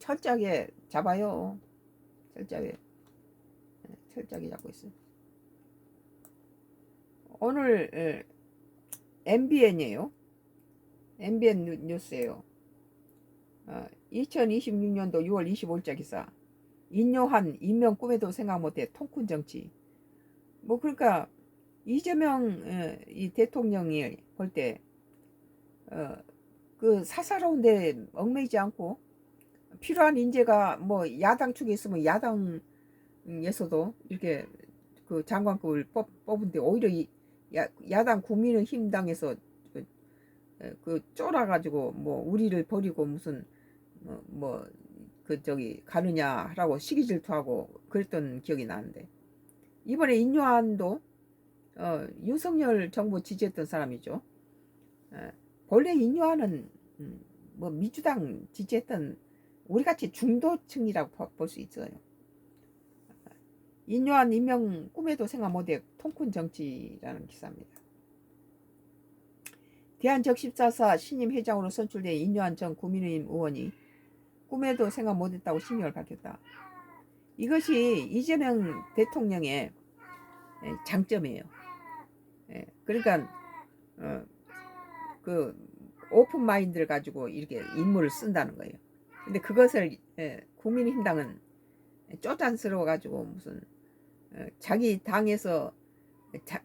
철저하게 잡아요. 철저하게. 철저하게 잡고 있어요. 오늘 MBN이에요. MBN 뉴스예요. 2026년도 6월 25일자 기사. 인요한 임명 꿈에도 생각 못해 통큰 정치. 뭐 그러니까 이재명 이 대통령이 볼 때 그 사사로운데 얽매이지 않고 필요한 인재가 뭐 야당 측에 있으면 야당에서도 이렇게 그 장관급을 뽑은데 오히려 이 야당 국민의힘당에서 그 쫄아가지고 뭐 우리를 버리고 무슨 그 저기 가느냐라고 시기 질투하고 그랬던 기억이 나는데 이번에 인요한도 윤석열 정부 지지했던 사람이죠. 본래 인요한은 뭐 민주당 지지했던 우리같이 중도층이라고 볼 수 있어요. 인요한 임명 꿈에도 생각 못해 통큰 정치라는 기사입니다. 대한적십자사 신임 회장으로 선출된 인요한 전 국민의힘 의원이 꿈에도 생각 못했다고 신임을 밝혔다. 이것이 이재명 대통령의 장점이에요. 그러니까 그 오픈 마인드를 가지고 이렇게 인물을 쓴다는 거예요. 근데 그것을 국민의힘당은 쪼잔스러워 가지고 무슨 자기 당에서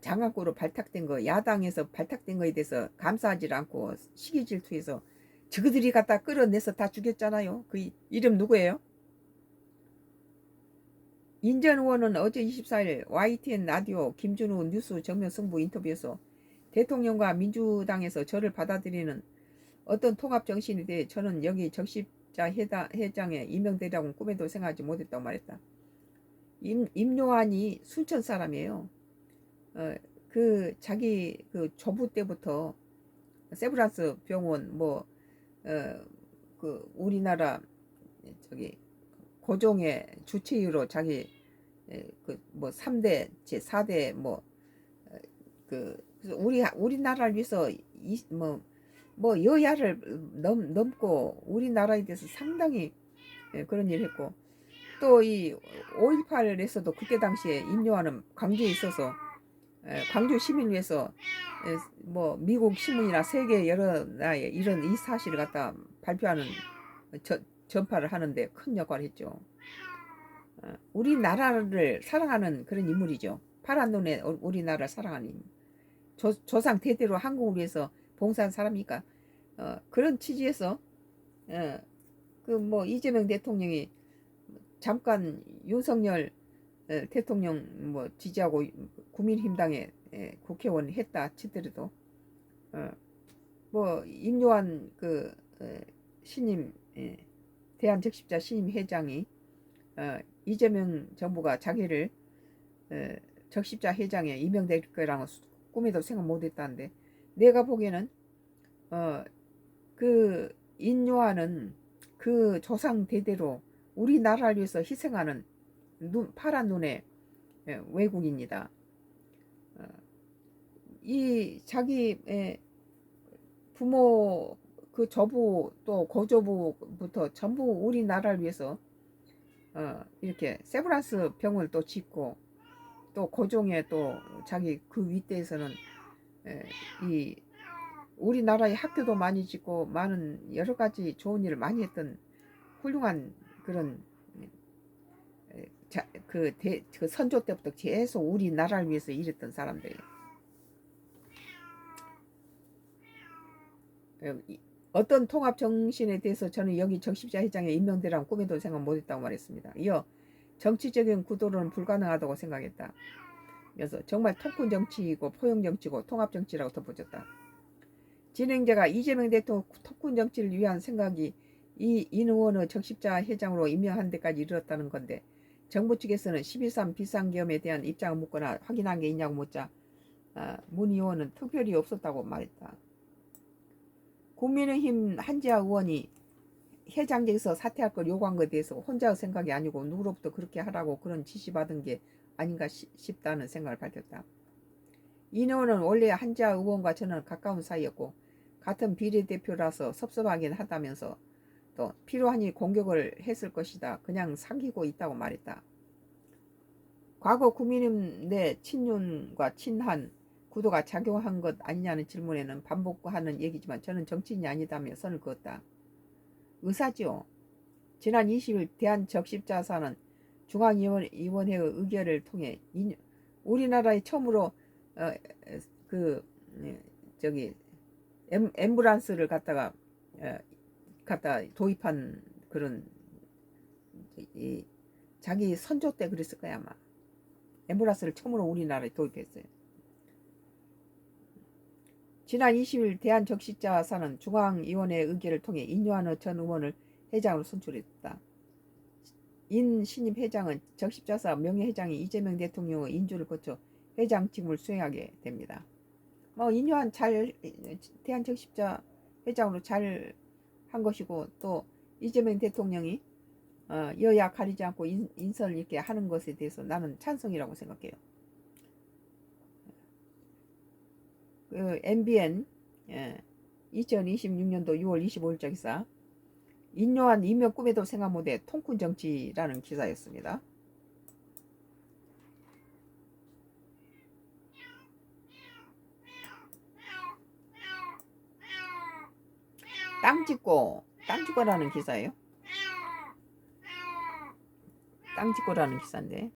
장악구로 발탁된 거, 야당에서 발탁된 거에 대해서 감사하지 않고 시기 질투해서 저그들이 갖다 끌어내서 다 죽였잖아요. 그 이름 누구예요? 인전 의원은 어제 24일 YTN 라디오 김준우 뉴스 정면 승부 인터뷰에서 대통령과 민주당에서 저를 받아들이는 어떤 통합 정신에 대해 저는 여기 적십자 회장에 임명되라고는 꿈에도 생각하지 못했다고 말했다. 임요한이 순천 사람이에요. 그 자기 그 조부 때부터 세브란스 병원 그 우리나라 저기 고종의 주치의로 자기 그 뭐 3대 제 4대 그래서 우리나라를 위해서 뭐 여야를 넘고 우리나라에 대해서 상당히 그런 일을 했고 또 이 5.18에서도 그때 당시에 임요한은 광주에 있어서 광주 시민을 위해서 뭐 미국 신문이나 세계 여러 나라에 이런 이 사실을 갖다 발표하는 전파를 하는데 큰 역할을 했죠. 우리나라를 사랑하는 그런 인물이죠. 파란 눈에 우리나라를 사랑하는 인물. 조상 대대로 한국을 위해서 봉사한 사람이니까 그런 취지에서 그 뭐 이재명 대통령이 잠깐 윤석열 대통령 뭐 지지하고 국민힘당에 국회의원 했다 치더라도 뭐 임요한 그 신임 대한적십자 신임 회장이 이재명 정부가 자기를 적십자 회장에 임명될 거라는 꿈에도 생각 못했다는데 내가 보기에는 그 인요한은 그 조상 대대로 우리나라를 위해서 희생하는 파란 눈의 외국인이다. 이 자기 부모 그 조부 또 고조부부터 전부 우리나라를 위해서 이렇게 세브란스 병을 또 짓고 또 고종의 또 자기 그 윗대에서는 이 우리나라의 학교도 많이 짓고 많은 여러 가지 좋은 일을 많이 했던 훌륭한 그런 그 선조 때부터 계속 우리나라를 위해서 일했던 사람들이에요. 어떤 통합 정신에 대해서 저는 여기 적십자 회장에 임명되라는 꿈에도 생각 못했다고 말했습니다. 이어 정치적인 구도로는 불가능하다고 생각했다. 그래서 정말 통큰 정치이고 포용 정치고 통합 정치라고 덧붙였다. 진행자가 이재명 대통령 통큰 정치를 위한 생각이 인 의원의 적십자 회장으로 임명한 데까지 이르렀다는 건데 정부 측에서는 12.3 비상계엄에 대한 입장을 묻거나 확인한 게 있냐고 묻자 문 의원은 특별히 없었다고 말했다. 국민의힘 한지아 의원이 회장직에서 사퇴할 걸 요구한 것에 대해서 혼자의 생각이 아니고 누구로부터 그렇게 하라고 그런 지시받은 게 아닌가 싶다는 생각을 밝혔다. 이 의원은 원래 한지아 의원과 저는 가까운 사이였고 같은 비례대표라서 섭섭하긴 하다면서 또 필요하니 공격을 했을 것이다. 그냥 삼키고 있다고 말했다. 과거 국민님 내 친윤과 친한 구도가 작용한 것 아니냐는 질문에는 반복하는 얘기지만 저는 정치인이 아니다며 선을 그었다. 의사지요. 지난 20일 대한적십자사는 중앙위원회의 의결을 통해 우리나라에 처음으로 그 저기 앰뷸런스를 갖다 도입한 그런 자기 선조 때 그랬을 거야 아마. 앰뷸런스를 처음으로 우리나라에 도입했어요. 지난 20일 대한적십자사는 중앙위원회의 의결을 통해 인요한의 전 의원을 회장으로 선출했다. 인 신임 회장은 적십자사 명예회장이 이재명 대통령의 인주를 거쳐 회장 직무를 수행하게 됩니다. 인요한 잘 대한적십자 회장으로 잘 한 것이고 또 이재명 대통령이 여야 가리지 않고 인선을 이렇게 하는 것에 대해서 나는 찬성이라고 생각해요. 그 MBN 2026년도 6월 25일자 기사 인요한 이명 꿈에도 생각 못해 통큰 정치라는 기사였습니다. 땅 짓고라는 기사예요. 땅 짓고라는 기사인데